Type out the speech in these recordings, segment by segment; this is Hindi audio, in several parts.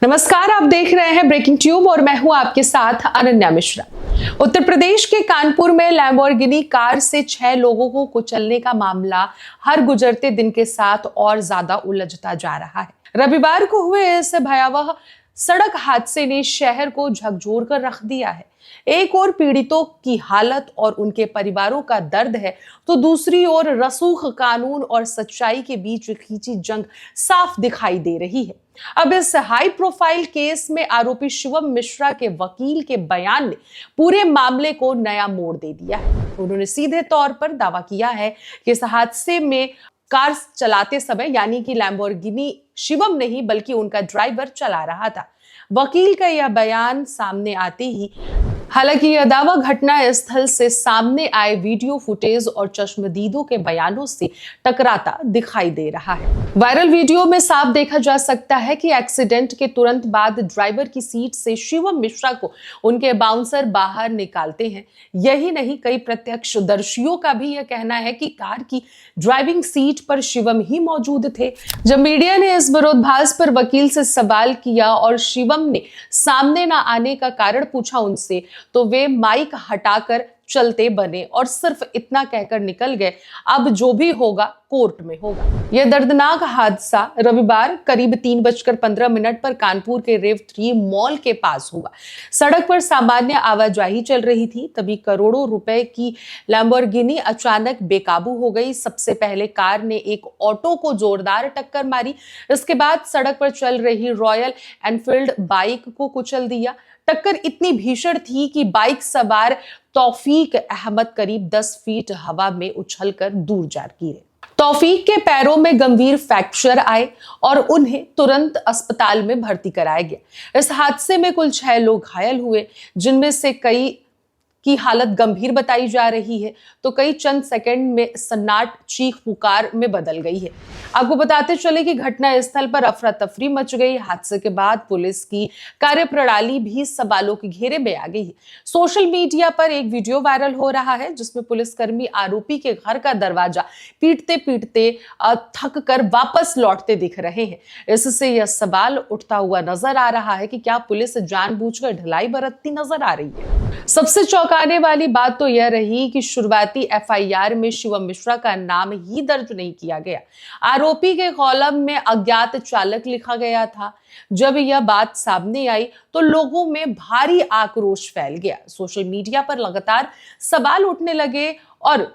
नमस्कार, आप देख रहे हैं ब्रेकिंग ट्यूब और मैं हूं आपके साथ अनन्या मिश्रा। उत्तर प्रदेश के कानपुर में लैम्बोर्गिनी कार से 6 लोगों को कुचलने का मामला हर गुजरते दिन के साथ और ज्यादा उलझता जा रहा है। रविवार को हुए इस भयावह सड़क हादसे ने शहर को झकझोर कर रख दिया है। एक ओर पीड़ितों की हालत और उनके परिवारों का दर्द है, तो दूसरी ओर रसूख कानून और सच्चाई के बीच खींची जंग साफ दिखाई दे रही है। अब इस हाई प्रोफाइल केस में आरोपी शिवम मिश्रा के वकील के बयान ने पूरे मामले को नया मोड़ दे दिया है। उन्होंने सीधे तौर पर दावा किया है कि इस हादसे में कार चलाते समय यानी कि लैम्बोर्गिनी शिवम नहीं बल्कि उनका ड्राइवर चला रहा था। वकील का यह बयान सामने आते ही हालांकि यह दावा घटना स्थल से सामने आए वीडियो फुटेज और चश्मदीदों के बयानों से टकराता दिखाई दे रहा है। वायरल वीडियो में साफ देखा जा सकता है कि एक्सीडेंट के तुरंत बाद ड्राइवर की सीट से शिवम मिश्रा को उनके बाउंसर बाहर निकालते हैं। यही नहीं, कई प्रत्यक्षदर्शियों का भी यह कहना है कि कार की ड्राइविंग सीट पर शिवम ही मौजूद थे। जब मीडिया ने इस विरोधाभास पर वकील से सवाल किया और शिवम ने सामने न आने का कारण पूछा उनसे, तो वे माइक हटाकर चलते बने और सिर्फ इतना कहकर निकल गए, अब जो भी होगा कोर्ट में होगा। यह दर्दनाक हादसा रविवार करीब 3:15 पर कानपुर के रेव 3 मॉल के पास हुआ। सड़क पर सामान्य आवाजाही चल रही थी, तभी करोड़ों रुपए की लैम्बोर्गिनी अचानक बेकाबू हो गई। सबसे पहले कार ने एक ऑटो को जोरदार टक्कर मारी। इसके बाद सड़क पर चल रही रॉयल एनफील्ड बाइक को कुचल दिया। टक्कर इतनी भीषण थी कि बाइक सवार तौफीक अहमद करीब 10 फीट हवा में उछलकर दूर जा गिरे। तौफीक के पैरों में गंभीर फ्रैक्चर आए और उन्हें तुरंत अस्पताल में भर्ती कराया गया। इस हादसे में कुल 6 लोग घायल हुए, जिनमें से कई की हालत गंभीर बताई जा रही है, तो कई चंद सेकंड में सन्नाट चीख पुकार में बदल गई है। आपको बताते चले कि घटना स्थल पर अफरा तफरी मच गई। हादसे के बाद पुलिस की कार्यप्रणाली भी सवालों के घेरे में आ गई है। सोशल मीडिया पर एक वीडियो वायरल हो रहा है जिसमें पुलिसकर्मी आरोपी के घर का दरवाजा पीटते पीटते थक कर वापस लौटते दिख रहे हैं। इससे यह सवाल उठता हुआ नजर आ रहा है कि क्या पुलिस जानबूझकर ढिलाई बरतती नजर आ रही है। सबसे चौंकाने वाली बात तो यह रही कि शुरुआती एफआईआर में शिवम मिश्रा का नाम ही दर्ज नहीं किया गया। आरोपी के कॉलम में अज्ञात चालक लिखा गया था। जब यह बात सामने आई तो लोगों में भारी आक्रोश फैल गया। सोशल मीडिया पर लगातार सवाल उठने लगे और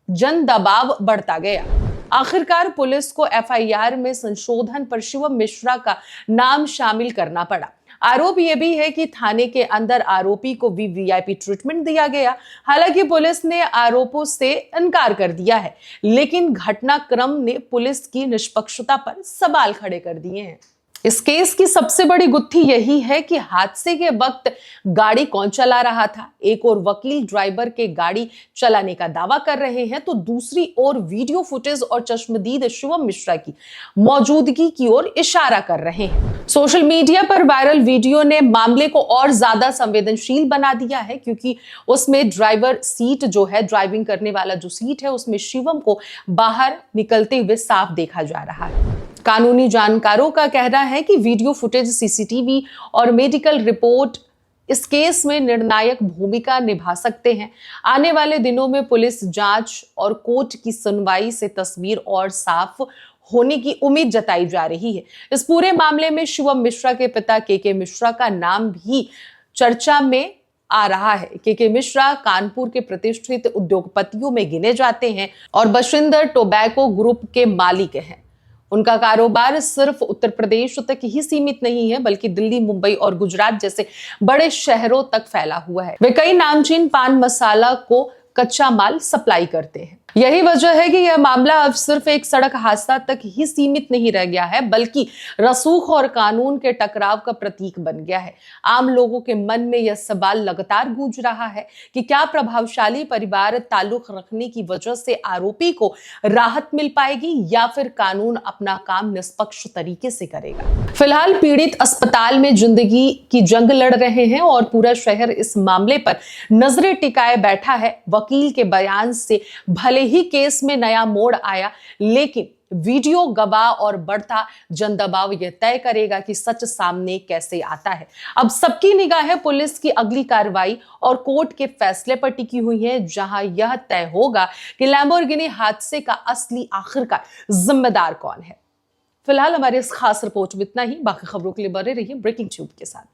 जन दबाव बढ़ता गया। आखिरकार पुलिस को एफआईआर में संशोधन पर शिवम मिश्रा का नाम शामिल करना पड़ा। आरोप यह भी है कि थाने के अंदर आरोपी को वीवीआईपी ट्रीटमेंट दिया गया। हालांकि पुलिस ने आरोपों से इनकार कर दिया है, लेकिन घटनाक्रम ने पुलिस की निष्पक्षता पर सवाल खड़े कर दिए हैं। इस केस की सबसे बड़ी गुत्थी यही है कि हादसे के वक्त गाड़ी कौन चला रहा था। एक और वकील ड्राइवर के गाड़ी चलाने का दावा कर रहे हैं, तो दूसरी ओर वीडियो फुटेज और चश्मदीद शिवम मिश्रा की मौजूदगी की ओर इशारा कर रहे हैं। सोशल मीडिया पर वायरल वीडियो ने मामले को और ज्यादा संवेदनशील बना दिया है, क्योंकि उसमें ड्राइवर सीट जो है, ड्राइविंग करने वाला जो सीट है, उसमें शिवम को बाहर निकलते हुए साफ देखा जा रहा है। कानूनी जानकारों का कहना है कि वीडियो फुटेज, सीसीटीवी और मेडिकल रिपोर्ट इस केस में निर्णायक भूमिका निभा सकते हैं। आने वाले दिनों में पुलिस जांच और कोर्ट की सुनवाई से तस्वीर और साफ होने की उम्मीद जताई जा रही है। इस पूरे मामले में शिवम मिश्रा के पिता के मिश्रा का नाम भी चर्चा में आ रहा है। के मिश्रा कानपुर के प्रतिष्ठित उद्योगपतियों में गिने जाते हैं और बशिंदर टोबैको ग्रुप के मालिक हैं। उनका कारोबार सिर्फ उत्तर प्रदेश तक ही सीमित नहीं है, बल्कि दिल्ली, मुंबई और गुजरात जैसे बड़े शहरों तक फैला हुआ है। वे कई नामचीन पान मसाला को कच्चा माल सप्लाई करते हैं। यही वजह है कि यह मामला अब सिर्फ एक सड़क हादसा तक ही सीमित नहीं रह गया है, बल्कि रसूख और कानून के टकराव का प्रतीक बन गया है। आम लोगों के मन में यह सवाल लगातार गूंज रहा है कि क्या प्रभावशाली परिवार ताल्लुक रखने की वजह से आरोपी को राहत मिल पाएगी या फिर कानून अपना काम निष्पक्ष तरीके से करेगा। फिलहाल पीड़ित अस्पताल में जिंदगी की जंग लड़ रहे हैं और पूरा शहर इस मामले पर नजरें टिकाए बैठा है। वकील के बयान से भले ही केस में नया मोड़ आया, लेकिन वीडियो गवाह और बढ़ता जनदबाव यह तय करेगा कि सच सामने कैसे आता है। अब सबकी निगाहें पुलिस की अगली कार्रवाई और कोर्ट के फैसले पर टिकी हुई है, जहां यह तय होगा कि लैम्बोर्गिनी हादसे का असली आखिरकार जिम्मेदार कौन है। फिलहाल हमारे इस खास रिपोर्ट में इतना ही। बाकी खबरों के लिए बने रहिए ब्रेकिंग ट्यूब के साथ।